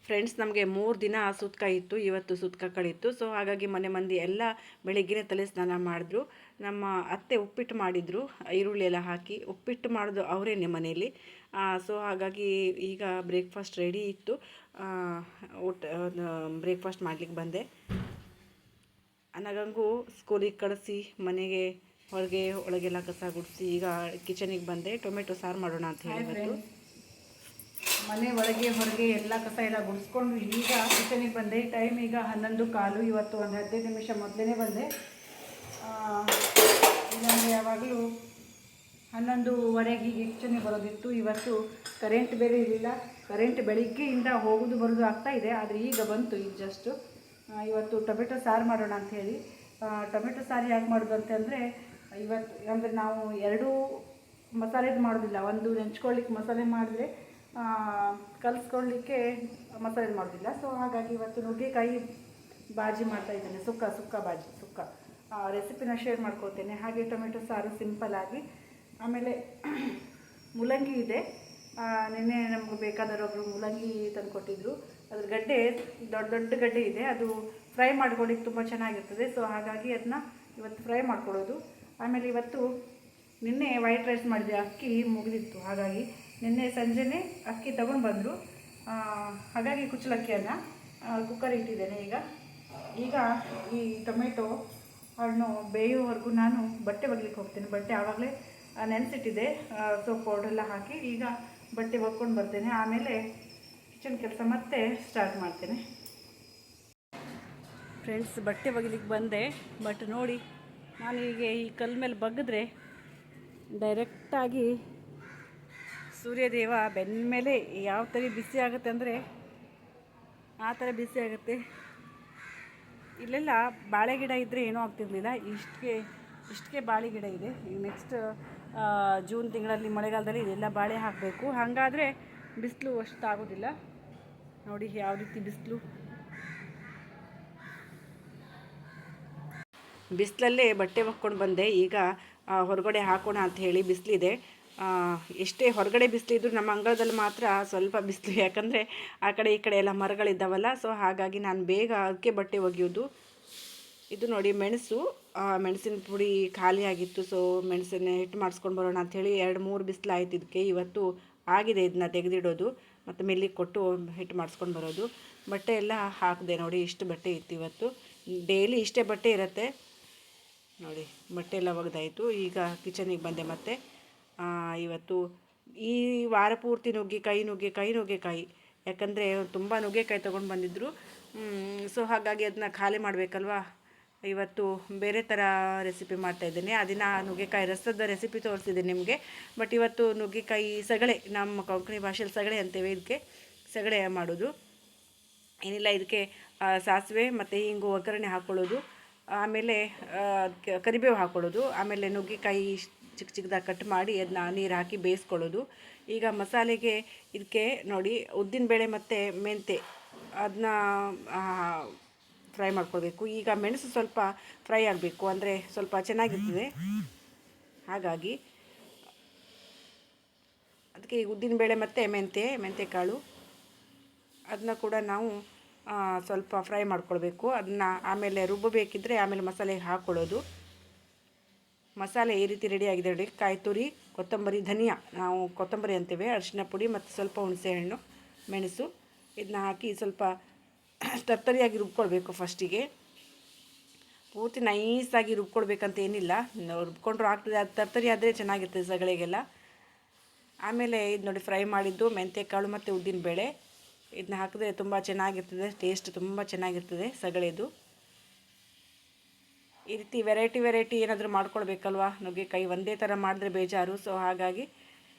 Friends, ನಮಗೆ 3 ದಿನ ಸುತ್ಕ ಇತ್ತು. ಇವತ್ತು ಸುತ್ಕ ಕಳೀತು. ಸೊ ಹಾಗಾಗಿ ಮನೆ ಮಂದಿ ಎಲ್ಲ ಬೆಳಿಗ್ಗೆ ತಲೆ ಸ್ನಾನ ಮಾಡಿದ್ರು. ನಮ್ಮ ಅತ್ತೆ ಉಪ್ಪಿಟ್ಟು ಮಾಡಿದರು, ಈರುಳ್ಳಿ ಎಲ್ಲ ಹಾಕಿ ಉಪ್ಪಿಟ್ಟು ಮಾಡೋದು ಅವರೇನೆ ಮನೆಯಲ್ಲಿ. ಸೊ ಹಾಗಾಗಿ ಈಗ ಬ್ರೇಕ್ಫಾಸ್ಟ್ ರೆಡಿ ಇತ್ತು. ಊಟ ಬ್ರೇಕ್ಫಾಸ್ಟ್ ಮಾಡಲಿಕ್ಕೆ ಬಂದೆ. ನನಗಂಗೂ ಸ್ಕೂಲಿಗೆ ಕಳಿಸಿ ಮನೆಗೆ ಹೊರಗೆ ಒಳಗೆಲ್ಲ ಕಸ ಗುಡಿಸಿ ಈಗ ಕಿಚನಿಗೆ ಬಂದೆ. ಟೊಮೆಟೊ ಸಾರು ಮಾಡೋಣ ಅಂತ ಹೇಳಿ ಮನೆ ಒಳಗೆ ಹೊರಗೆ ಎಲ್ಲ ಕಸ ಎಲ್ಲ ಗುಡಿಸ್ಕೊಂಡು ಈಗ ಕಿಚನಿಗೆ ಬಂದೆ. ಟೈಮ್ ಈಗ 11:15. ಇವತ್ತು ಒಂದು 15 ನಿಮಿಷ ಮೊದಲೇ ಬಂದೆ. ಇಲ್ಲಾಂದರೆ ಯಾವಾಗಲೂ 11:15 ಹೀಗೆ ಕಿಚನಿಗೆ ಬರೋದಿತ್ತು. ಇವತ್ತು ಕರೆಂಟ್ ಬೇರೆ ಇರಲಿಲ್ಲ. ಕರೆಂಟ್ ಬೆಳಿಗ್ಗೆಯಿಂದ ಹೋಗೋದು ಬರೋದು ಆಗ್ತಾಯಿದೆ, ಆದರೆ ಈಗ ಬಂತು ಈಗ ಜಸ್ಟು. ಇವತ್ತು ಟೊಮೆಟೊ ಸಾರು ಮಾಡೋಣ ಅಂಥೇಳಿ. ಟೊಮೆಟೊ ಸಾರು ಯಾಕೆ ಮಾಡೋದು ಅಂತಂದರೆ, ಇವತ್ತು ಅಂದರೆ ನಾವು ಎರಡೂ ಮಸಾಲೆದು ಮಾಡೋದಿಲ್ಲ. ಒಂದು ನೆಂಚ್ಕೊಳ್ಳಿಕ್ಕೆ ಮಸಾಲೆ ಮಾಡಿದ್ರೆ ಕಲಿಸ್ಕೊಳ್ಳಿಕ್ಕೆ ಮಸಾಲೆ ಮಾಡೋದಿಲ್ಲ. ಸೊ ಹಾಗಾಗಿ ಇವತ್ತು ನುಗ್ಗೆಕಾಯಿ ಬಾಜಿ ಮಾಡ್ತಾಯಿದ್ದೇನೆ. ಸುಕ್ಕ ಬಾಜಿ ರೆಸಿಪಿನ ಶೇರ್ ಮಾಡ್ಕೊಳ್ತೇನೆ. ಹಾಗೆ ಟೊಮೆಟೊ ಸಾರು ಸಿಂಪಲ್ಲಾಗಿ. ಆಮೇಲೆ ಮೂಲಂಗಿ ಇದೆ. ನಿನ್ನೆ ನಮಗೆ ಬೇಕಾದವರೊಬ್ಬರು ಮೂಲಂಗಿ ತಂದು ಕೊಟ್ಟಿದ್ದರು. ಅದ್ರ ಗಡ್ಡೆ ದೊಡ್ಡ ಗಡ್ಡೆ ಇದೆ, ಅದು ಫ್ರೈ ಮಾಡ್ಕೊಳ್ಳಿಕ್ಕೆ ತುಂಬ ಚೆನ್ನಾಗಿರ್ತದೆ. ಸೊ ಹಾಗಾಗಿ ಅದನ್ನ ಇವತ್ತು ಫ್ರೈ ಮಾಡ್ಕೊಳ್ಳೋದು. ಆಮೇಲೆ ಇವತ್ತು ನಿನ್ನೆ ವೈಟ್ ರೈಸ್ ಮಾಡಿದೆ, ಅಕ್ಕಿ ಮುಗಿದಿತ್ತು. ಹಾಗಾಗಿ ನಿನ್ನೆ ಸಂಜೆನೇ ಅಕ್ಕಿ ತಗೊಂಡು ಬಂದರು. ಹಾಗಾಗಿ ಕುಚ್ಚಲಕ್ಕಿಯನ್ನು ಕುಕ್ಕರ್ ಇಟ್ಟಿದ್ದೇನೆ. ಈಗ ಈ ಟೊಮೆಟೊ ಹಣ್ಣು ಬೇಯೋವರೆಗೂ ನಾನು ಬಟ್ಟೆ ಒಗ್ಲಿಕ್ಕೆ ಹೋಗ್ತೇನೆ. ಬಟ್ಟೆ ಆವಾಗಲೇ ನೆನೆಸಿಟ್ಟಿದ್ದೆ, ಸೋಪ್ ಪೌಡ್ರೆಲ್ಲ ಹಾಕಿ. ಈಗ ಬಟ್ಟೆ ಒಗ್ಕೊಂಡು ಬರ್ತೇನೆ. ಆಮೇಲೆ ಕಿಚನ್ ಕೆಲಸ ಮತ್ತೆ ಸ್ಟಾರ್ಟ್ ಮಾಡ್ತೇನೆ. ಫ್ರೆಂಡ್ಸ್, ಬಟ್ಟೆ ಒಗಿಲಿಕ್ಕೆ ಬಂದೆ. ಬಟ್ ನೋಡಿ, ನಾನು ಈಗ ಈ ಕಲ್ಲು ಮೇಲೆ ಬಗ್ಗಿದ್ರೆ ಡೈರೆಕ್ಟಾಗಿ ಸೂರ್ಯದೇವ ಬೆನ್ನ ಮೇಲೆ ಯಾವ ಥರ ಬಿಸಿ ಆಗುತ್ತೆ ಅಂದರೆ ಆ ಥರ ಬಿಸಿ ಆಗುತ್ತೆ. ಇಲ್ಲೆಲ್ಲ ಬಾಳೆ ಗಿಡ ಇದ್ದರೆ ಏನೂ ಆಗ್ತಿರ್ಲಿಲ್ಲ. ಇಷ್ಟಕ್ಕೆ ಬಾಳೆ ಗಿಡ ಇದೆ. ಈಗ ನೆಕ್ಸ್ಟ್ ಜೂನ್ ತಿಂಗಳಲ್ಲಿ ಮಳೆಗಾಲದಲ್ಲಿ ಇದೆಲ್ಲ ಬಾಳೆ ಹಾಕಬೇಕು. ಹಾಗಾದರೆ ಬಿಸಿಲು ಅಷ್ಟು ಆಗೋದಿಲ್ಲ. ನೋಡಿ ಯಾವ ರೀತಿ ಬಿಸಿಲಲ್ಲೇ ಬಟ್ಟೆ ಒಕ್ಕೊಂಡು ಬಂದೆ. ಈಗ ಹೊರಗಡೆ ಹಾಕೋಣ ಅಂತ ಹೇಳಿ ಬಿಸಿಲಿದೆ. ಎಷ್ಟೇ ಹೊರಗಡೆ ಬಿಸಿಲಿದ್ರು ನಮ್ಮ ಅಂಗಳದಲ್ಲಿ ಮಾತ್ರ ಸ್ವಲ್ಪ ಬಿಸಿಲು. ಯಾಕಂದರೆ ಆ ಕಡೆ ಈ ಕಡೆ ಎಲ್ಲ ಮರಗಳಿದ್ದಾವಲ್ಲ. ಸೊ ಹಾಗಾಗಿ ನಾನು ಬೇಗ ಅದಕ್ಕೆ ಬಟ್ಟೆ ಒಗೆಯೋದು. ಇದು ನೋಡಿ ಮೆಣಸು, ಮೆಣಸಿನ ಪುಡಿ ಖಾಲಿ ಆಗಿತ್ತು. ಸೊ ಮೆಣಸನ್ನ ಹಿಟ್ಟು ಮಾಡಿಸ್ಕೊಂಡು ಬರೋಣ ಅಂಥೇಳಿ 2-3 ಬಿಸಿಲು ಆಯ್ತು ಇದಕ್ಕೆ. ಇವತ್ತು ಆಗಿದೆ ಇದನ್ನ ತೆಗೆದಿಡೋದು ಮತ್ತು ಮೆಲ್ಲಿಗೆ ಕೊಟ್ಟು ಹಿಟ್ಟು ಮಾಡಿಸ್ಕೊಂಡು ಬರೋದು. ಬಟ್ಟೆ ಎಲ್ಲ ಹಾಕಿದೆ. ನೋಡಿ ಇಷ್ಟು ಬಟ್ಟೆ ಇತ್ತು ಇವತ್ತು. ಡೈಲಿ ಇಷ್ಟೇ ಬಟ್ಟೆ ಇರುತ್ತೆ. ನೋಡಿ ಬಟ್ಟೆ ಎಲ್ಲ ಒಗೆದಾಯಿತು. ಈಗ ಕಿಚನಿಗೆ ಬಂದೆ ಮತ್ತೆ. ಇವತ್ತು ಈ ವಾರ ಪೂರ್ತಿ ನುಗ್ಗೆಕಾಯಿ. ಯಾಕಂದರೆ ತುಂಬ ನುಗ್ಗೆಕಾಯಿ ತೊಗೊಂಡು ಬಂದಿದ್ದರು. ಸೊ ಹಾಗಾಗಿ ಅದನ್ನ ಖಾಲಿ ಮಾಡಬೇಕಲ್ವಾ. ಇವತ್ತು ಬೇರೆ ಥರ ರೆಸಿಪಿ ಮಾಡ್ತಾಯಿದ್ದೇನೆ. ಅದನ್ನು ನುಗ್ಗೆಕಾಯಿ ರಸದ ರೆಸಿಪಿ ತೋರಿಸಿದ್ದೀನಿ ನಿಮಗೆ. ಬಟ್ ಇವತ್ತು ನುಗ್ಗೆಕಾಯಿ ಸಗಳೆ, ನಮ್ಮ ಕೊಂಕಣಿ ಭಾಷೆಯಲ್ಲಿ ಸಗಳೆ ಅಂತೇವೆ ಇದಕ್ಕೆ. ಸಗಳೆ ಮಾಡೋದು ಏನಿಲ್ಲ. ಇದಕ್ಕೆ ಸಾಸಿವೆ ಮತ್ತು ಹಿಂಗು ಒಗ್ಗರಣೆ ಹಾಕ್ಕೊಳ್ಳೋದು. ಆಮೇಲೆ ಕರಿಬೇವು ಹಾಕ್ಕೊಳ್ಳೋದು. ಆಮೇಲೆ ನುಗ್ಗೆಕಾಯಿ ಚಿಕ್ಕದಾಗಿ ಕಟ್ ಮಾಡಿ ಅದನ್ನ ನೀರು ಹಾಕಿ ಬೇಯಿಸ್ಕೊಳ್ಳೋದು. ಈಗ ಮಸಾಲೆಗೆ ಇದಕ್ಕೆ ನೋಡಿ ಉದ್ದಿನಬೇಳೆ ಮತ್ತು ಮೆಂತೆ ಅದನ್ನ ಫ್ರೈ ಮಾಡ್ಕೊಳ್ಬೇಕು. ಈಗ ಮೆಣಸು ಸ್ವಲ್ಪ ಫ್ರೈ ಆಗಬೇಕು, ಅಂದರೆ ಸ್ವಲ್ಪ ಚೆನ್ನಾಗಿರ್ತದೆ. ಹಾಗಾಗಿ ಅದಕ್ಕೆ ಈಗ ಉದ್ದಿನಬೇಳೆ ಮತ್ತು ಮೆಂತೆ ಕಾಳು ಅದನ್ನ ಕೂಡ ನಾವು ಸ್ವಲ್ಪ ಫ್ರೈ ಮಾಡ್ಕೊಳ್ಬೇಕು. ಅದನ್ನು ಆಮೇಲೆ ರುಬ್ಬಬೇಕಿದ್ರೆ ಆಮೇಲೆ ಮಸಾಲೆಗೆ ಹಾಕ್ಕೊಳ್ಳೋದು. ಮಸಾಲೆ ಈ ರೀತಿ ರೆಡಿಯಾಗಿದೆ ನೋಡಿ. ಕಾಯಿ ತುರಿ, ಕೊತ್ತಂಬರಿ, ಧನಿಯಾ, ನಾವು ಕೊತ್ತಂಬರಿ ಅಂತೇವೆ, ಅರಿಶಿನ ಪುಡಿ ಮತ್ತು ಸ್ವಲ್ಪ ಹುಣಸೆಹಣ್ಣು, ಮೆಣಸು ಇದನ್ನ ಹಾಕಿ ಸ್ವಲ್ಪ ತರ್ತರಿಯಾಗಿ ರುಬ್ಕೊಳ್ಬೇಕು. ಫಸ್ಟಿಗೆ ಪೂರ್ತಿ ನೈಸಾಗಿ ರುಬ್ಕೊಳ್ಬೇಕಂತ ಏನಿಲ್ಲ, ರುಬ್ಕೊಂಡ್ರೂ ಆಗ್ತದೆ. ಅದು ತರ್ತರಿ ಆದರೆ ಚೆನ್ನಾಗಿರ್ತದೆ ಸಗಳೆಗೆಲ್ಲ. ಆಮೇಲೆ ಇದು ನೋಡಿ ಫ್ರೈ ಮಾಡಿದ್ದು ಮೆಂತ್ಯಕಾಳು ಮತ್ತು ಉದ್ದಿನಬೇಳೆ ಇದನ್ನ ಹಾಕಿದ್ರೆ ತುಂಬ ಚೆನ್ನಾಗಿರ್ತದೆ. ಟೇಸ್ಟ್ ತುಂಬ ಚೆನ್ನಾಗಿರ್ತದೆ ಸಗಳೆದು. ಈ ರೀತಿ ವೆರೈಟಿ ಏನಾದರೂ ಮಾಡ್ಕೊಳ್ಬೇಕಲ್ವ. ನುಗ್ಗೆಕಾಯಿ ಒಂದೇ ಥರ ಮಾಡಿದ್ರೆ ಬೇಜಾರು. ಸೊ ಹಾಗಾಗಿ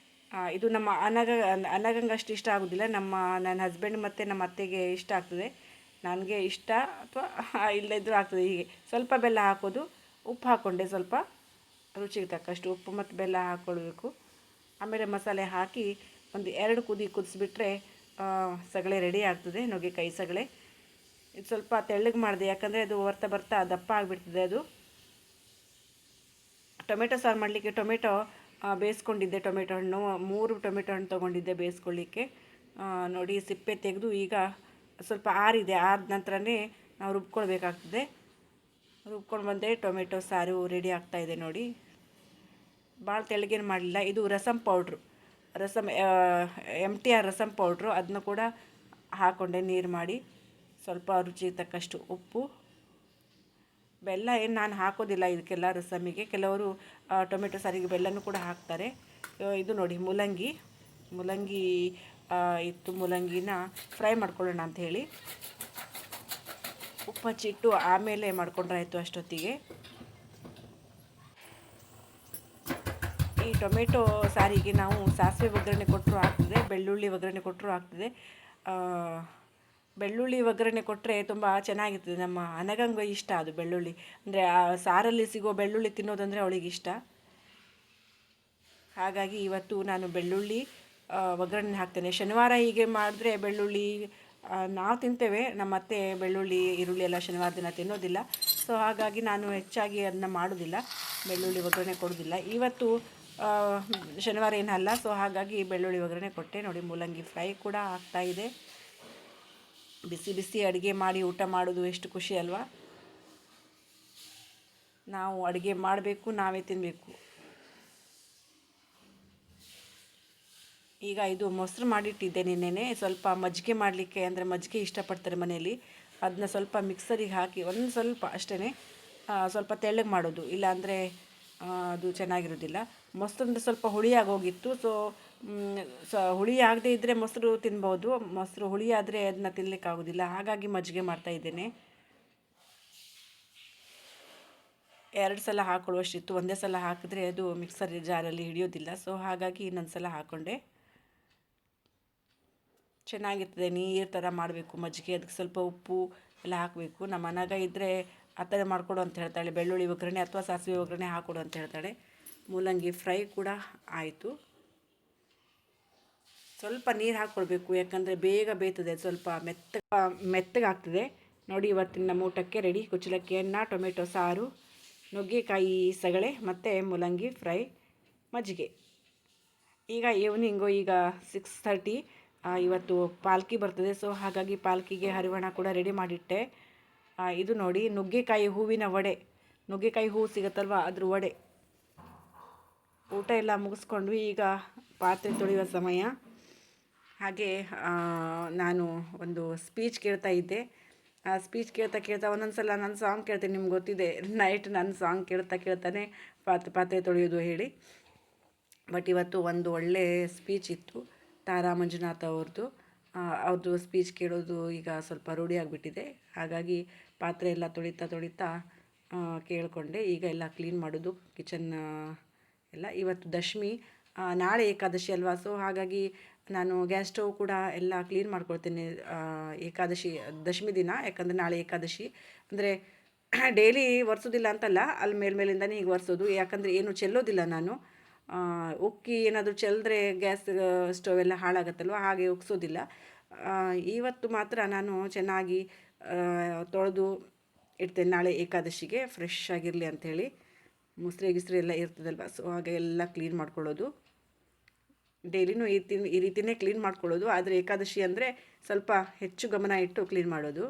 ಇದು ನಮ್ಮ ಅನಗಂಗೆ ಅಷ್ಟು ಇಷ್ಟ ಆಗೋದಿಲ್ಲ. ನನ್ನ ಹಸ್ಬೆಂಡ್ ಮತ್ತು ನಮ್ಮ ಅತ್ತೆಗೆ ಇಷ್ಟ ಆಗ್ತದೆ. ನನಗೆ ಇಷ್ಟ ಅಥವಾ ಇಲ್ಲದಿದ್ದರೂ ಆಗ್ತದೆ. ಹೀಗೆ ಸ್ವಲ್ಪ ಬೆಲ್ಲ ಹಾಕೋದು. ಉಪ್ಪು ಹಾಕ್ಕೊಂಡೆ, ಸ್ವಲ್ಪ ರುಚಿಗೆ ತಕ್ಕಷ್ಟು ಉಪ್ಪು ಮತ್ತು ಬೆಲ್ಲ ಹಾಕ್ಕೊಳ್ಬೇಕು. ಆಮೇಲೆ ಮಸಾಲೆ ಹಾಕಿ ಒಂದು 2 ಕುದಿ ಕುದಿಸ್ಬಿಟ್ರೆ ಸಗಳೆ ರೆಡಿ ಆಗ್ತದೆ, ನುಗ್ಗೆಕಾಯಿ ಸಗಳೆ. ಇದು ಸ್ವಲ್ಪ ತೆಳ್ಳಗೆ ಮಾಡಿದೆ, ಯಾಕಂದರೆ ಅದು ಬರ್ತಾ ದಪ್ಪ ಆಗಿಬಿಡ್ತದೆ ಅದು. ಟೊಮೆಟೊ ಸಾರು ಮಾಡಲಿಕ್ಕೆ ಟೊಮೆಟೊ ಬೇಯಿಸ್ಕೊಂಡಿದ್ದೆ. ಟೊಮೆಟೊ ಹಣ್ಣು 3 ಟೊಮೆಟೊ ಹಣ್ಣು ತೊಗೊಂಡಿದ್ದೆ ಬೇಯಿಸ್ಕೊಳ್ಳಿಕ್ಕೆ. ನೋಡಿ ಸಿಪ್ಪೆ ತೆಗೆದು ಈಗ ಸ್ವಲ್ಪ ಆರಿದೆ, ಆದ ನಂತರನೇ ನಾವು ರುಬ್ಕೊಳ್ಬೇಕಾಗ್ತದೆ. ರುಬ್ಕೊಂಡು ಬಂದರೆ ಟೊಮೆಟೊ ಸಾರು ರೆಡಿ ಆಗ್ತಾಯಿದೆ ನೋಡಿ. ಭಾಳ ತೆಳ್ಳಗೇನು ಮಾಡಲಿಲ್ಲ. ಇದು rasam powder, rasam MTR rasam powder, ಅದನ್ನು ಕೂಡ ಹಾಕ್ಕೊಂಡೆ ನೀರು ಮಾಡಿ. ಸ್ವಲ್ಪ ರುಚಿಗೆ ತಕ್ಕಷ್ಟು ಉಪ್ಪು, ಬೆಲ್ಲ ಏನು ನಾನು ಹಾಕೋದಿಲ್ಲ ಇದಕ್ಕೆಲ್ಲ ರಸಮಿಗೆ. ಕೆಲವರು ಟೊಮೆಟೊ ಸಾರಿಗೆ ಬೆಲ್ಲನೂ ಕೂಡ ಹಾಕ್ತಾರೆ. ಇದು ನೋಡಿ ಮೂಲಂಗಿ ಇತ್ತು. ಮೂಲಂಗಿನ ಫ್ರೈ ಮಾಡ್ಕೊಳ್ಳೋಣ ಅಂಥೇಳಿ ಉಪ್ಪು ಹಚ್ಚಿಟ್ಟು ಆಮೇಲೆ ಮಾಡ್ಕೊಂಡ್ರಾಯ್ತು ಅಷ್ಟೊತ್ತಿಗೆ. ಈ ಟೊಮೆಟೊ ಸಾರಿಗೆ ನಾವು ಸಾಸಿವೆ ಒಗ್ಗರಣೆ ಕೊಟ್ಟರು ಆಗ್ತದೆ, ಬೆಳ್ಳುಳ್ಳಿ ಒಗ್ಗರಣೆ ಕೊಟ್ಟರು ಆಗ್ತದೆ. ಬೆಳ್ಳುಳ್ಳಿ ಒಗ್ಗರಣೆ ಕೊಟ್ಟರೆ ತುಂಬ ಚೆನ್ನಾಗಿರ್ತದೆ. ನಮ್ಮ ಅನಗಂಗೆ ಇಷ್ಟ ಅದು ಬೆಳ್ಳುಳ್ಳಿ, ಅಂದರೆ ಆ ಸಾರಲ್ಲಿ ಸಿಗೋ ಬೆಳ್ಳುಳ್ಳಿ ತಿನ್ನೋದಂದರೆ ಅವಳಿಗೆ ಇಷ್ಟ. ಹಾಗಾಗಿ ಇವತ್ತು ನಾನು ಬೆಳ್ಳುಳ್ಳಿ ಒಗ್ಗರಣೆ ಹಾಕ್ತೇನೆ. ಶನಿವಾರ ಹೀಗೆ ಮಾಡಿದ್ರೆ ಬೆಳ್ಳುಳ್ಳಿ ನಾವು ತಿಂತೇವೆ, ನಮ್ಮ ಅತ್ತೆ ಬೆಳ್ಳುಳ್ಳಿ ಈರುಳ್ಳಿ ಎಲ್ಲ ಶನಿವಾರ ದಿನ ತಿನ್ನೋದಿಲ್ಲ. ಸೊ ಹಾಗಾಗಿ ನಾನು ಹೆಚ್ಚಾಗಿ ಅದನ್ನ ಮಾಡೋದಿಲ್ಲ, ಬೆಳ್ಳುಳ್ಳಿ ಒಗ್ಗರಣೆ ಕೊಡೋದಿಲ್ಲ. ಇವತ್ತು ಶನಿವಾರ ಏನಲ್ಲ, ಸೊ ಹಾಗಾಗಿ ಬೆಳ್ಳುಳ್ಳಿ ಒಗ್ಗರಣೆ ಕೊಟ್ಟೆ ನೋಡಿ. ಮೂಲಂಗಿ ಫ್ರೈ ಕೂಡ ಆಗ್ತಾಯಿದೆ. ಬಿಸಿ ಬಿಸಿ ಅಡುಗೆ ಮಾಡಿ ಊಟ ಮಾಡೋದು ಎಷ್ಟು ಖುಷಿ ಅಲ್ವಾ. ನಾವು ಅಡುಗೆ ಮಾಡಬೇಕು, ನಾವೇ ತಿನ್ನಬೇಕು. ಈಗ ಇದು ಮೊಸರು ಮಾಡಿಟ್ಟಿದ್ದೆ ನಿನ್ನೆನೆ. ಸ್ವಲ್ಪ ಮಜ್ಜಿಗೆ ಮಾಡಲಿಕ್ಕೆ, ಅಂದರೆ ಮಜ್ಜಿಗೆ ಇಷ್ಟಪಡ್ತಾರೆ ಮನೆಯಲ್ಲಿ, ಅದನ್ನ ಸ್ವಲ್ಪ ಮಿಕ್ಸರಿಗೆ ಹಾಕಿ ಒಂದು ಸ್ವಲ್ಪ ಅಷ್ಟೇ ಸ್ವಲ್ಪ ತೆಳ್ಳಗೆ ಮಾಡೋದು, ಇಲ್ಲಾಂದರೆ ಅದು ಚೆನ್ನಾಗಿರೋದಿಲ್ಲ. ಮೊಸರು ಸ್ವಲ್ಪ ಹುಳಿಯಾಗಿ ಹೋಗಿತ್ತು. ಹುಳಿ ಆಗದೇ ಇದ್ದರೆ ಮೊಸರು ತಿನ್ಬೋದು, ಮೊಸರು ಹುಳಿ ಆದರೆ ಅದನ್ನ ತಿನ್ನಲಿಕ್ಕಾಗೋದಿಲ್ಲ. ಹಾಗಾಗಿ ಮಜ್ಜಿಗೆ ಮಾಡ್ತಾಯಿದ್ದೇನೆ. 2 ಸಲ ಹಾಕೊಳ್ಳುವಷ್ಟಿತ್ತು, ಒಂದೇ ಸಲ ಹಾಕಿದ್ರೆ ಅದು ಮಿಕ್ಸರ್ ಜಾರಲ್ಲಿ ಹಿಡಿಯೋದಿಲ್ಲ. ಸೊ ಹಾಗಾಗಿ ಇನ್ನೊಂದು ಸಲ ಹಾಕ್ಕೊಂಡೆ. ಚೆನ್ನಾಗಿರ್ತದೆ, ನೀರು ಥರ ಮಾಡಬೇಕು ಮಜ್ಜಿಗೆ. ಅದಕ್ಕೆ ಸ್ವಲ್ಪ ಉಪ್ಪು ಎಲ್ಲ ಹಾಕಬೇಕು. ನಮ್ಮ ಮನೆಗ ಇದ್ದರೆ ಆ ಥರ ಮಾಡಿಕೊಡು ಅಂತ ಹೇಳ್ತಾಳೆ, ಬೆಳ್ಳುಳ್ಳಿ ಒಗ್ಗರಣೆ ಅಥವಾ ಸಾಸಿವೆ ಒಗ್ಗರಣೆ ಹಾಕ್ಕೊಡು ಅಂತ ಹೇಳ್ತಾಳೆ. ಮೂಲಂಗಿ ಫ್ರೈ ಕೂಡ ಆಯಿತು. ಸ್ವಲ್ಪ ನೀರು ಹಾಕ್ಕೊಳ್ಬೇಕು, ಯಾಕಂದರೆ ಬೇಗ ಬೇಯ್ತದೆ, ಸ್ವಲ್ಪ ಮೆತ್ತಗಾಗ್ತದೆ ನೋಡಿ. ಇವತ್ತಿನ ನಮ್ಮ ಊಟಕ್ಕೆ ರೆಡಿ: ಕುಚ್ಚಲಕ್ಕಿ ಅನ್ನ, ಟೊಮೆಟೊ ಸಾರು, ನುಗ್ಗೆಕಾಯಿ ಸಗಳೆ ಮತ್ತು ಮೂಲಂಗಿ ಫ್ರೈ, ಮಜ್ಜಿಗೆ. ಈಗ ಈವ್ನಿಂಗು, ಈಗ 6:30. ಇವತ್ತು ಪಾಲ್ಕಿ ಬರ್ತದೆ. ಸೊ ಹಾಗಾಗಿ ಪಾಲ್ಕಿಗೆ ಹರಿವಾಣ ಕೂಡ ರೆಡಿ ಮಾಡಿಟ್ಟೆ. ಇದು ನೋಡಿ, ನುಗ್ಗೆಕಾಯಿ ಹೂವಿನ ವಡೆ, ನುಗ್ಗೆಕಾಯಿ ಹೂವು ಸಿಗುತ್ತಲ್ವ ಅದ್ರ ವಡೆ. ಊಟ ಎಲ್ಲ ಮುಗಿಸ್ಕೊಂಡ್ವಿ, ಈಗ ಪಾತ್ರೆ ತೊಳೆಯುವ ಸಮಯ. ಹಾಗೆ ನಾನು ಒಂದು ಸ್ಪೀಚ್ ಕೇಳ್ತಾ ಇದ್ದೆ. ಆ ಸ್ಪೀಚ್ ಕೇಳ್ತಾ ಒಂದೊಂದು ಸಲ ನನ್ನ ಸಾಂಗ್ ಕೇಳ್ತೇನೆ. ನಿಮ್ಗೆ ಗೊತ್ತಿದೆ, ನೈಟ್ ನನ್ನ ಸಾಂಗ್ ಕೇಳ್ತಾನೆ ಪಾತ್ರೆ ತೊಳೆಯೋದು ಹೇಳಿ. ಬಟ್ ಇವತ್ತು ಒಂದು ಒಳ್ಳೆಯ ಸ್ಪೀಚ್ ಇತ್ತು, ತಾರಾ ಮಂಜುನಾಥ್ ಅವ್ರದ್ದು ಸ್ಪೀಚ್ ಕೇಳೋದು ಈಗ ಸ್ವಲ್ಪ ರೂಢಿ ಆಗಿಬಿಟ್ಟಿದೆ. ಹಾಗಾಗಿ ಪಾತ್ರೆ ಎಲ್ಲ ತೊಳಿತಾ ಕೇಳಿಕೊಂಡೆ. ಈಗ ಎಲ್ಲ ಕ್ಲೀನ್ ಮಾಡೋದು ಕಿಚನ್ ಎಲ್ಲ. ಇವತ್ತು ದಶಮಿ, ನಾಳೆ ಏಕಾದಶಿ ಅಲ್ವಾ. ಸೊ ಹಾಗಾಗಿ ನಾನು ಗ್ಯಾಸ್ ಸ್ಟವ್ ಕೂಡ ಎಲ್ಲ ಕ್ಲೀನ್ ಮಾಡ್ಕೊಳ್ತೇನೆ ದಶಮಿ ದಿನ. ಯಾಕಂದರೆ ನಾಳೆ ಏಕಾದಶಿ. ಅಂದರೆ ಡೈಲಿ ಒರೆಸೋದಿಲ್ಲ ಅಂತಲ್ಲ, ಅಲ್ಲಿ ಮೇಲಿಂದನೇ ಹೀಗೆ ಒರೆಸೋದು. ಯಾಕಂದರೆ ಏನು ಚೆಲ್ಲೋದಿಲ್ಲ ನಾನು. ಉಕ್ಕಿ ಏನಾದರೂ ಚೆಲ್ಲಿದ್ರೆ ಗ್ಯಾಸ್ ಸ್ಟವ್ ಎಲ್ಲ ಹಾಳಾಗತ್ತಲ್ವ, ಹಾಗೆ ಉಕ್ಸೋದಿಲ್ಲ. ಇವತ್ತು ಮಾತ್ರ ನಾನು ಚೆನ್ನಾಗಿ ತೊಳೆದು ಇಡ್ತೇನೆ, ನಾಳೆ ಏಕಾದಶಿಗೆ ಫ್ರೆಶ್ ಆಗಿರಲಿ ಅಂಥೇಳಿ. ಮುಸ್ರೆ ಎಲ್ಲ ಇರ್ತದಲ್ವ, ಸೊ ಹಾಗೆ ಎಲ್ಲ ಕ್ಲೀನ್ ಮಾಡ್ಕೊಳ್ಳೋದು. ಡೈಲಿನೂ ಈ ರೀತಿಯೇ ಕ್ಲೀನ್ ಮಾಡ್ಕೊಳ್ಳೋದು. ಆದರೆ ಏಕಾದಶಿ ಅಂದರೆ ಸ್ವಲ್ಪ ಹೆಚ್ಚು ಗಮನ ಇಟ್ಟು ಕ್ಲೀನ್ ಮಾಡೋದು.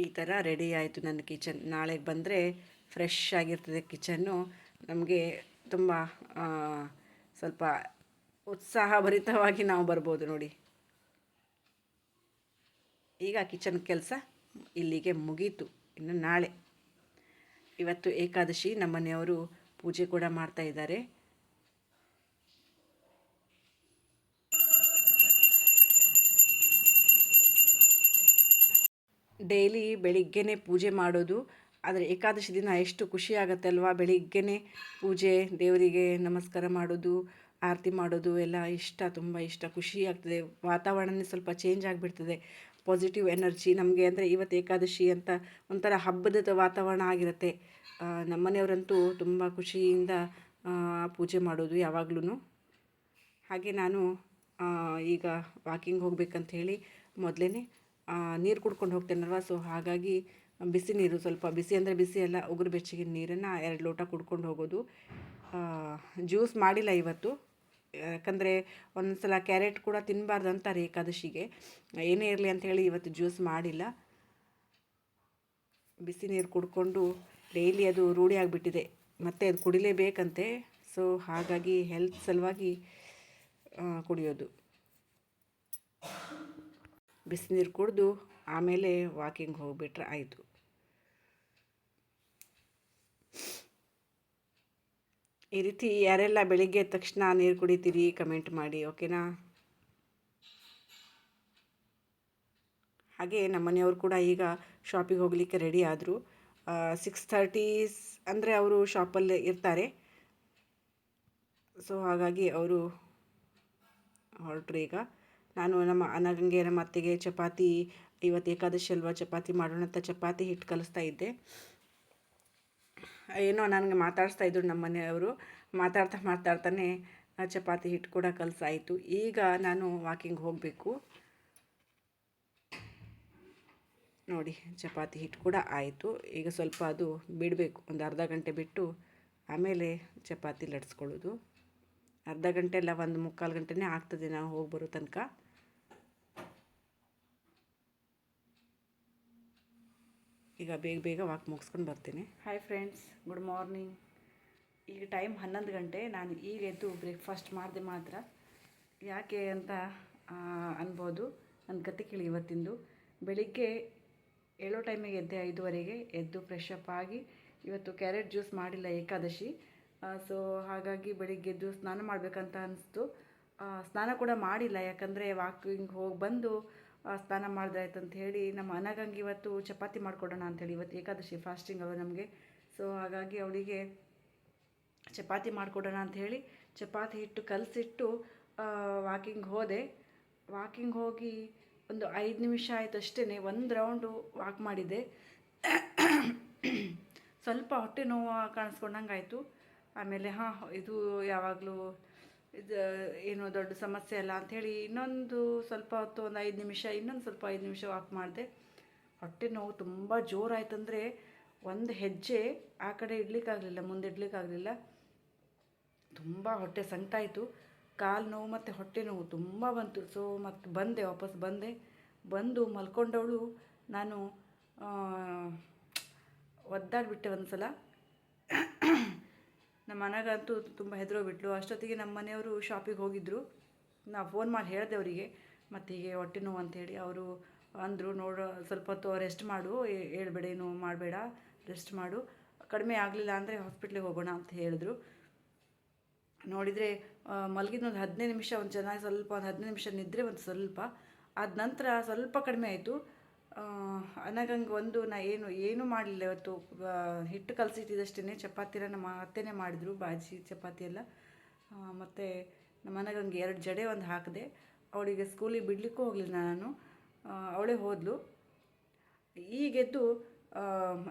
ಈ ಥರ ರೆಡಿ ಆಯಿತು ನನ್ನ ಕಿಚನ್. ನಾಳೆಗೆ ಬಂದರೆ ಫ್ರೆಶ್ ಆಗಿರ್ತದೆ ಕಿಚನ್ನು. ನಮಗೆ ತುಂಬ ಸ್ವಲ್ಪ ಉತ್ಸಾಹಭರಿತವಾಗಿ ನಾವು ಬರ್ಬೋದು ನೋಡಿ. ಈಗ ಕಿಚನ್ ಕೆಲಸ ಇಲ್ಲಿಗೆ ಮುಗೀತು. ಇನ್ನು ನಾಳೆ, ಇವತ್ತು ಏಕಾದಶಿ, ನಮ್ಮನೆಯವರು ಪೂಜೆ ಕೂಡ ಮಾಡ್ತಾ ಇದ್ದಾರೆ. ಡೈಲಿ ಬೆಳಿಗ್ಗೆನೇ ಪೂಜೆ ಮಾಡೋದು, ಆದರೆ ಏಕಾದಶಿ ದಿನ ಎಷ್ಟು ಖುಷಿ ಆಗುತ್ತೆ ಅಲ್ವಾ. ಬೆಳಿಗ್ಗೆನೇ ಪೂಜೆ, ದೇವರಿಗೆ ನಮಸ್ಕಾರ ಮಾಡೋದು, ಆರತಿ ಮಾಡೋದು ಎಲ್ಲ ಇಷ್ಟ, ತುಂಬ ಇಷ್ಟ, ಖುಷಿ ಆಗ್ತದೆ. ವಾತಾವರಣನೇ ಸ್ವಲ್ಪ ಚೇಂಜ್ ಆಗಿಬಿಡ್ತದೆ, ಪಾಸಿಟಿವ್ ಎನರ್ಜಿ ನಮಗೆ. ಅಂದರೆ ಇವತ್ತು ಏಕಾದಶಿ ಅಂತ ಒಂಥರ ಹಬ್ಬದ ವಾತಾವರಣ ಆಗಿರುತ್ತೆ. ನಮ್ಮನೆಯವರಂತೂ ತುಂಬ ಖುಷಿಯಿಂದ ಪೂಜೆ ಮಾಡೋದು ಯಾವಾಗಲೂ. ಹಾಗೆ ನಾನು ಈಗ ವಾಕಿಂಗ್ ಹೋಗ್ಬೇಕಂತ ಹೇಳಿ ಮೊದಲೇ ನೀರು ಕುಡ್ಕೊಂಡು ಹೋಗ್ತೇನಲ್ವ. ಸೊ ಹಾಗಾಗಿ ಬಿಸಿ ನೀರು, ಸ್ವಲ್ಪ ಬಿಸಿ ಅಂದರೆ ಬಿಸಿ ಎಲ್ಲ, ಉಗುರು ಬೆಚ್ಚಗಿನ ನೀರನ್ನು 2 ಲೋಟ ಕುಡ್ಕೊಂಡು ಹೋಗೋದು. ಜ್ಯೂಸ್ ಮಾಡಿಲ್ಲ ಇವತ್ತು, ಯಾಕಂದರೆ ಒಂದೊಂದ್ಸಲ ಕ್ಯಾರೆಟ್ ಕೂಡ ತಿನ್ನಬಾರ್ದು ಅಂತಾರೆ ಏಕಾದಶಿಗೆ. ಏನೇ ಇರಲಿ ಅಂಥೇಳಿ ಇವತ್ತು ಜ್ಯೂಸ್ ಮಾಡಿಲ್ಲ. ಬಿಸಿ ನೀರು ಕುಡ್ಕೊಂಡು ಡೈಲಿ ಅದು ರೂಢಿ ಆಗಿಬಿಟ್ಟಿದೆ, ಮತ್ತು ಅದು ಕುಡಿಲೇಬೇಕಂತೆ. ಸೊ ಹಾಗಾಗಿ ಹೆಲ್ತ್ ಸಲುವಾಗಿ ಕುಡಿಯೋದು. ಬಿಸಿನೀರು ಕುಡಿದು ಆಮೇಲೆ ವಾಕಿಂಗ್ ಹೋಗಿಬಿಟ್ರೆ ಆಯಿತು. ಈ ರೀತಿ ಯಾರೆಲ್ಲ ಬೆಳಿಗ್ಗೆ ಎದ್ದ ತಕ್ಷಣ ನೀರು ಕುಡಿತೀರಿ ಕಮೆಂಟ್ ಮಾಡಿ, ಓಕೆನಾ? ಹಾಗೆ ನಮ್ಮ ಮನೆಯವರು ಕೂಡ ಈಗ ಶಾಪಿಗೆ ಹೋಗಲಿಕ್ಕೆ ರೆಡಿ ಆದರು. 6:30 ಅಂದರೆ ಅವರು ಶಾಪಲ್ಲೇ ಇರ್ತಾರೆ. ಸೊ ಹಾಗಾಗಿ ಅವರು ಹೊರಟ್ರು. ಈಗ ನಾನು ನಮ್ಮ ಅನಗಂಗೆ ನಮ್ಮ ಅತ್ತೆಗೆ ಚಪಾತಿ, ಇವತ್ತು ಏಕಾದಶಿ ಅಲ್ವಾ ಚಪಾತಿ ಮಾಡೋಣ ಅಂತ ಚಪಾತಿ ಹಿಟ್ಟು ಕಲಿಸ್ತಾ ಇದ್ದೆ. ಏನೋ ನನಗೆ ಮಾತಾಡಿಸ್ತಾ ಇದ್ರು ನಮ್ಮ ಮನೆಯವರು. ಮಾತಾಡ್ತಾನೆ ಚಪಾತಿ ಹಿಟ್ಟು ಕೂಡ ಕಲಸಾಯಿತು. ಈಗ ನಾನು ವಾಕಿಂಗ್ ಹೋಗಬೇಕು. ನೋಡಿ ಚಪಾತಿ ಹಿಟ್ಟು ಕೂಡ ಆಯಿತು. ಈಗ ಸ್ವಲ್ಪ ಅದು ಬಿಡಬೇಕು, ಒಂದು ಅರ್ಧ ಗಂಟೆ ಬಿಟ್ಟು ಆಮೇಲೆ ಚಪಾತಿ ಲಟ್ಸ್ಕೊಳ್ಳೋದು. ಅರ್ಧ ಗಂಟೆ ಅಲ್ಲ, ಒಂದು ಮುಕ್ಕಾಲು ಗಂಟೆನೇ ಆಗ್ತದೆ ನಾವು ಹೋಗಿ ಬರೋ ತನಕ. ಈಗ ಬೇಗ ಬೇಗ ವಾಕ್ ಮುಗಿಸ್ಕೊಂಡು ಬರ್ತೀನಿ. Hi friends, good morning. ಈಗ ಟೈಮ್ 11 ಗಂಟೆ. ನಾನು ಈಗ ಎದ್ದು ಬ್ರೇಕ್ಫಾಸ್ಟ್ ಮಾಡಿದೆ ಮಾತ್ರ. ಯಾಕೆ ಅಂತ ಅನ್ಬೋದು. ನನ್ನ ಕತೆ ಕೇಳಿ ಇವತ್ತಿಂದು. ಬೆಳಿಗ್ಗೆ ಏಳೋ ಟೈಮಿಗೆ ಎದ್ದೆ, 5:15ಗೆ ಎದ್ದು ಫ್ರೆಶ್ ಅಪ್ ಆಗಿ, ಇವತ್ತು ಕ್ಯಾರೆಟ್ ಜ್ಯೂಸ್ ಮಾಡಿಲ್ಲ ಏಕಾದಶಿ. ಸೊ ಹಾಗಾಗಿ ಬೆಳಿಗ್ಗೆ ಎದ್ದು ಸ್ನಾನ ಮಾಡಬೇಕಂತ ಅನಿಸ್ತು. ಸ್ನಾನ ಕೂಡ ಮಾಡಿಲ್ಲ, ಯಾಕಂದರೆ ವಾಕಿಂಗ್ ಹೋಗಿ ಬಂದು ಸ್ನಾನ ಮಾಡಿದ್ರಾಯ್ತು ಅಂತ ಹೇಳಿ ನಮ್ಮ ಅನಗಂಗೆ ಇವತ್ತು ಚಪಾತಿ ಮಾಡಿಕೊಡೋಣ ಅಂಥೇಳಿ. ಇವತ್ತು ಏಕಾದಶಿ ಫಾಸ್ಟಿಂಗ್ ಅವ ನಮಗೆ. ಸೊ ಹಾಗಾಗಿ ಅವಳಿಗೆ ಚಪಾತಿ ಮಾಡಿಕೊಡೋಣ ಅಂಥೇಳಿ ಚಪಾತಿ ಹಿಟ್ಟು ಕಲಸಿಟ್ಟು ವಾಕಿಂಗ್ ಹೋದೆ. ವಾಕಿಂಗ್ ಹೋಗಿ ಒಂದು 5 ನಿಮಿಷ ಆಯಿತು ಅಷ್ಟೇ. ಒಂದು ರೌಂಡು ವಾಕ್ ಮಾಡಿದ್ದೆ. ಸ್ವಲ್ಪ ಹೊಟ್ಟೆ ನೋವು ಕಾಣಿಸ್ಕೊಂಡಂಗೆ ಆಯಿತು. ಆಮೇಲೆ ಇದು ಯಾವಾಗಲೂ ಇದು ಏನು ದೊಡ್ಡ ಸಮಸ್ಯೆ ಅಲ್ಲ ಅಂಥೇಳಿ ಇನ್ನೊಂದು ಸ್ವಲ್ಪ ಹೊತ್ತು, ಒಂದು 5 ನಿಮಿಷ, ಇನ್ನೊಂದು ಸ್ವಲ್ಪ 5 ನಿಮಿಷ ವಾಕ್ ಮಾಡಿದೆ. ಹೊಟ್ಟೆ ನೋವು ತುಂಬ ಜೋರಾಯ್ತಂದರೆ ಒಂದು ಹೆಜ್ಜೆ ಆ ಕಡೆ ಇಡ್ಲಿಕ್ಕಾಗಲಿಲ್ಲ, ಮುಂದೆ ಇಡ್ಲಿಕ್ಕಾಗಲಿಲ್ಲ. ತುಂಬ ಹೊಟ್ಟೆ ಸಂಕಟಾಯಿತು. ಕಾಲು ನೋವು ಮತ್ತು ಹೊಟ್ಟೆ ನೋವು ತುಂಬ ಬಂತು. ಸೊ ಮತ್ತು ವಾಪಸ್ ಬಂದು ಮಲ್ಕೊಂಡವಳು ನಾನು ಒದ್ದಾಡಿಬಿಟ್ಟೆ ಒಂದು ಸಲ. ನಮ್ಮ ಮನೆಗಂತೂ ತುಂಬ ಹೆದರೋಗ್ಬಿಟ್ಲು. ಅಷ್ಟೊತ್ತಿಗೆ ನಮ್ಮ ಮನೆಯವರು ಶಾಪಿಗೆ ಹೋಗಿದ್ದರು. ನಾವು ಫೋನ್ ಮಾಡಿ ಹೇಳಿದೆ ಅವರಿಗೆ, ಮತ್ತು ಹೀಗೆ ಹೊಟ್ಟೆ ನೋವು ಅಂಥೇಳಿ. ಅವರು ಅಂದರು, ಸ್ವಲ್ಪ ಹೊತ್ತು ರೆಸ್ಟ್ ಮಾಡು, ಹೇಳ್ಬೇಡ, ಏನು ಮಾಡಬೇಡ, ರೆಸ್ಟ್ ಮಾಡು, ಕಡಿಮೆ ಆಗಲಿಲ್ಲ ಅಂದರೆ ಹಾಸ್ಪಿಟ್ಲಿಗೆ ಹೋಗೋಣ ಅಂತ ಹೇಳಿದ್ರು. ನೋಡಿದರೆ ಮಲಗಿದ್ದೊಂದು 15 ನಿಮಿಷ ಒಂದು ಚೆನ್ನಾಗಿ ಸ್ವಲ್ಪ ಒಂದು 15 ನಿಮಿಷ ನಿದ್ರೆ ಒಂದು ಸ್ವಲ್ಪ. ಆದ ನಂತರ ಸ್ವಲ್ಪ ಕಡಿಮೆ ಆಯಿತು. ಅನಗಂಗೆ ನಾ ಏನೂ ಮಾಡಲಿಲ್ಲ ಇವತ್ತು. ಹಿಟ್ಟು ಕಲಸಿಟ್ಟಿದ್ದಷ್ಟೇ. ಚಪಾತಿನ ನಮ್ಮ ಅತ್ತೆನೇ ಮಾಡಿದರು, ಬಾಜಿ ಚಪಾತಿ ಎಲ್ಲ. ಮತ್ತು ನಮ್ಮ ಅನಗಂಗೆ 2 ಜಡೆ ಒಂದು ಹಾಕಿದೆ. ಅವಳಿಗೆ ಸ್ಕೂಲಿಗೆ ಬಿಡಲಿಕ್ಕೂ ಹೋಗಲಿಲ್ಲ ನಾನು, ಅವಳೇ ಹೋದಳು. ಈಗೆದ್ದು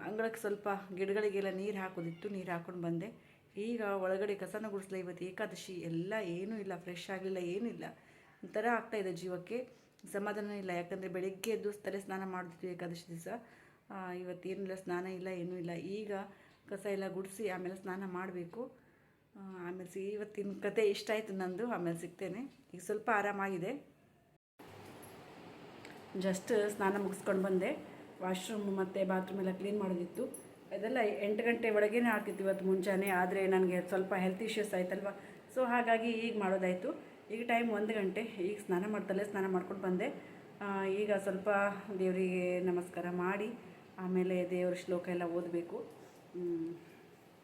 ಅಂಗಳಕ್ಕೆ ಸ್ವಲ್ಪ ಗಿಡಗಳಿಗೆಲ್ಲ ನೀರು ಹಾಕೋದಿತ್ತು, ನೀರು ಹಾಕ್ಕೊಂಡು ಬಂದೆ. ಈಗ ಒಳಗಡೆ ಕಸನ ಗುಡಿಸ್ಲ. ಇವತ್ತು ಏಕಾದಶಿ ಎಲ್ಲ ಏನೂ ಇಲ್ಲ, ಫ್ರೆಶ್ ಆಗಲಿಲ್ಲ, ಏನೂ ಇಲ್ಲ. ಒಂಥರ ಆಗ್ತಾಯಿದೆ ಜೀವಕ್ಕೆ, ಸಮಾಧಾನ ಇಲ್ಲ. ಯಾಕಂದರೆ ಬೆಳಗ್ಗೆ ಎದ್ದು ತಲೆ ಸ್ನಾನ ಮಾಡ್ತಿದ್ವಿ ಏಕಾದಶಿ ದಿವಸ. ಇವತ್ತೇನಿಲ್ಲ, ಸ್ನಾನ ಇಲ್ಲ, ಏನೂ ಇಲ್ಲ. ಈಗ ಕಸ ಎಲ್ಲ ಗುಡಿಸಿ ಆಮೇಲೆ ಸ್ನಾನ ಮಾಡಬೇಕು. ಆಮೇಲೆ ಇವತ್ತಿನ ಕತೆ ಇಷ್ಟ ಆಯಿತು ನಂದು. ಆಮೇಲೆ ಸಿಗ್ತೇನೆ. ಈಗ ಸ್ವಲ್ಪ ಆರಾಮಾಗಿದೆ. ಜಸ್ಟ್ ಸ್ನಾನ ಮುಗಿಸ್ಕೊಂಡು ಬಂದೆ. ವಾಶ್ರೂಮ್ ಮತ್ತು ಬಾತ್ರೂಮ್ ಎಲ್ಲ ಕ್ಲೀನ್ ಮಾಡೋದಿತ್ತು. ಅದೆಲ್ಲ 8 ಗಂಟೆ ಒಳಗೇ ಆಗ್ತಿತ್ತು ಇವತ್ತು ಮುಂಜಾನೆ. ಆದರೆ ನನಗೆ ಸ್ವಲ್ಪ ಹೆಲ್ತ್ ಇಶ್ಯೂಸ್ ಆಯ್ತಲ್ವ. ಸೊ ಹಾಗಾಗಿ ಈಗ ಮಾಡೋದಾಯಿತು. ಈಗ ಟೈಮ್ 1 ಗಂಟೆ. ಈಗ ಸ್ನಾನ ಮಾಡ್ಕೊಂಡು ಬಂದೆ. ಈಗ ಸ್ವಲ್ಪ ದೇವರಿಗೆ ನಮಸ್ಕಾರ ಮಾಡಿ ಆಮೇಲೆ ದೇವರ ಶ್ಲೋಕ ಎಲ್ಲ ಓದಬೇಕು.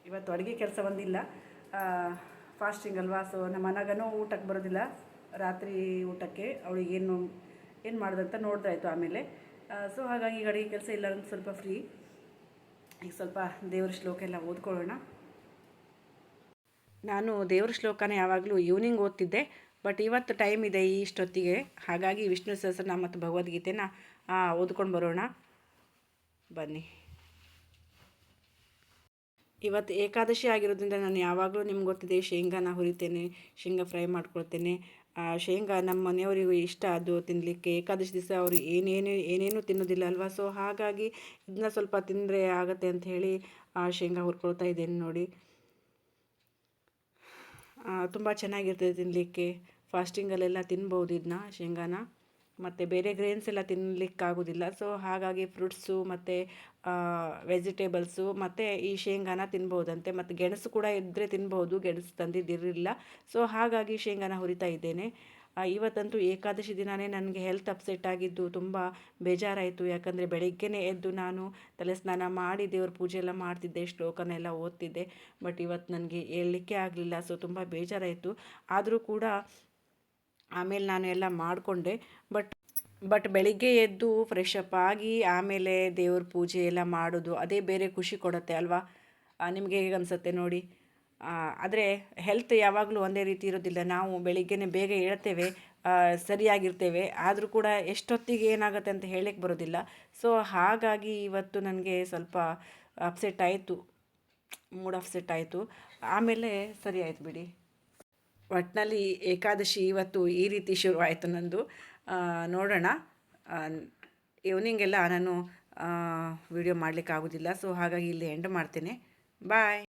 ಇವತ್ತು ಅಡುಗೆ ಕೆಲಸ ಒಂದಿಲ್ಲ, ಫಾಸ್ಟಿಂಗ್ ಅಲ್ವಾ. ಸೊ ನಮ್ಮ ಮನೆಗನೂ ಊಟಕ್ಕೆ ಬರೋದಿಲ್ಲ, ರಾತ್ರಿ ಊಟಕ್ಕೆ. ಅವಳಿಗೆ ಏನು ಮಾಡೋದಂತ ನೋಡಿದ್ರಾಯ್ತು ಆಮೇಲೆ. ಸೊ ಹಾಗಾಗಿ ಈಗ ಅಡುಗೆ ಕೆಲಸ ಇಲ್ಲ, ಸ್ವಲ್ಪ ಫ್ರೀ. ಈಗ ಸ್ವಲ್ಪ ದೇವರ ಶ್ಲೋಕ ಎಲ್ಲ ಓದ್ಕೊಳ್ಳೋಣ. ನಾನು ದೇವರ ಶ್ಲೋಕನ ಯಾವಾಗಲೂ ಈವ್ನಿಂಗ್ ಓದ್ತಿದ್ದೆ, ಬಟ್ ಇವತ್ತು ಟೈಮ್ ಇದೆ ಇಷ್ಟೊತ್ತಿಗೆ. ಹಾಗಾಗಿ ವಿಷ್ಣು ಸಹಸ್ರನಾಮ ಮತ್ತು ಭಗವದ್ಗೀತೆನ ಓದ್ಕೊಂಡು ಬರೋಣ ಬನ್ನಿ. ಇವತ್ತು ಏಕಾದಶಿ ಆಗಿರೋದ್ರಿಂದ ನಾನು ಯಾವಾಗಲೂ ನಿಮ್ಗೆ ಗೊತ್ತಿದೆ ಶೇಂಗಾನ ಹುರಿತೇನೆ, ಶೇಂಗಾ ಫ್ರೈ ಮಾಡ್ಕೊಳ್ತೇನೆ. ಶೇಂಗಾ ನಮ್ಮ ಮನೆಯವರಿಗೂ ಇಷ್ಟ ಅದು ತಿನ್ನಲಿಕ್ಕೆ. ಏಕಾದಶಿ ದಿವಸ ಅವರು ಏನೇನು ತಿನ್ನೋದಿಲ್ಲ ಅಲ್ವಾ. ಸೊ ಹಾಗಾಗಿ ಇದನ್ನ ಸ್ವಲ್ಪ ತಿಂದರೆ ಆಗುತ್ತೆ ಅಂಥೇಳಿ ಶೇಂಗಾ ಹುರ್ಕೊಳ್ತಾ ಇದ್ದೇನೆ ನೋಡಿ. ತುಂಬ ಚೆನ್ನಾಗಿರ್ತದೆ ತಿನ್ನಲಿಕ್ಕೆ. ಫಾಸ್ಟಿಂಗಲ್ಲೆಲ್ಲ ತಿನ್ಬೋದು ಇದನ್ನ, ಶೇಂಗಾನ. ಮತ್ತು ಬೇರೆ ಗ್ರೇನ್ಸ್ ಎಲ್ಲ ತಿನ್ನಲಿಕ್ಕಾಗೋದಿಲ್ಲ. ಸೊ ಹಾಗಾಗಿ ಫ್ರೂಟ್ಸು ಮತ್ತು ವೆಜಿಟೇಬಲ್ಸು ಮತ್ತು ಈ ಶೇಂಗಾನ ತಿನ್ಬೋದಂತೆ. ಮತ್ತು ಗೆಣಸು ಕೂಡ ಇದ್ದರೆ ತಿನ್ಬೋದು, ಗೆಣಸು ತಂದಿದ್ದಿರಲಿಲ್ಲ. ಸೊ ಹಾಗಾಗಿ ಶೇಂಗಾನ ಹುರಿತಾ ಇದ್ದೇನೆ. ಇವತ್ತಂತೂ ಏಕಾದಶಿ ದಿನವೇ ನನಗೆ ಹೆಲ್ತ್ ಅಪ್ಸೆಟ್ ಆಗಿದ್ದು ತುಂಬ ಬೇಜಾರಾಯಿತು. ಯಾಕಂದರೆ ಬೆಳಿಗ್ಗೆನೇ ಎದ್ದು ನಾನು ತಲೆ ಸ್ನಾನ ಮಾಡಿ ದೇವ್ರ ಪೂಜೆ ಎಲ್ಲ ಮಾಡ್ತಿದ್ದೆ, ಶ್ಲೋಕನೆಲ್ಲ ಓದ್ತಿದ್ದೆ. ಬಟ್ ಇವತ್ತು ನನಗೆ ಏಳಲಿಕ್ಕೆ ಆಗಲಿಲ್ಲ. ಸೊ ತುಂಬ ಬೇಜಾರಾಯಿತು. ಆದರೂ ಕೂಡ ಆಮೇಲೆ ನಾನು ಎಲ್ಲ ಮಾಡಿಕೊಂಡೆ. ಬಟ್ ಬೆಳಿಗ್ಗೆ ಎದ್ದು ಫ್ರೆಶ್ ಅಪ್ ಆಗಿ ಆಮೇಲೆ ದೇವ್ರ ಪೂಜೆ ಎಲ್ಲ ಮಾಡೋದು ಅದೇ ಬೇರೆ ಖುಷಿ ಕೊಡುತ್ತೆ ಅಲ್ವಾ? ನಿಮಗೆ ಹೇಗೆ ಅನಿಸುತ್ತೆ ನೋಡಿ. ಆದರೆ ಹೆಲ್ತ್ ಯಾವಾಗಲೂ ಒಂದೇ ರೀತಿ ಇರೋದಿಲ್ಲ. ನಾವು ಬೆಳಿಗ್ಗೆನೇ ಬೇಗ ಏಳ್ತೇವೆ, ಸರಿಯಾಗಿರ್ತೇವೆ. ಆದರೂ ಕೂಡ ಎಷ್ಟೊತ್ತಿಗೆ ಏನಾಗುತ್ತೆ ಅಂತ ಹೇಳಕ್ಕೆ ಬರೋದಿಲ್ಲ. ಸೊ ಹಾಗಾಗಿ ಇವತ್ತು ನನಗೆ ಸ್ವಲ್ಪ ಅಪ್ಸೆಟ್ ಆಯಿತು, ಮೂಡ್ ಅಪ್ಸೆಟ್ ಆಯಿತು. ಆಮೇಲೆ ಸರಿ ಆಯಿತು ಬಿಡಿ. ಒಟ್ಟಿನಲ್ಲಿ ಏಕಾದಶಿ ಇವತ್ತು ಈ ರೀತಿ ಶುರುವಾಯಿತು ನಂದು. ನೋಡೋಣ. ಈವ್ನಿಂಗೆಲ್ಲ ನಾನು ವಿಡಿಯೋ ಮಾಡಲಿಕ್ಕಾಗೋದಿಲ್ಲ. ಸೊ ಹಾಗಾಗಿ ಇಲ್ಲಿ ಎಂಡ್ ಮಾಡ್ತೇನೆ. ಬಾಯ್.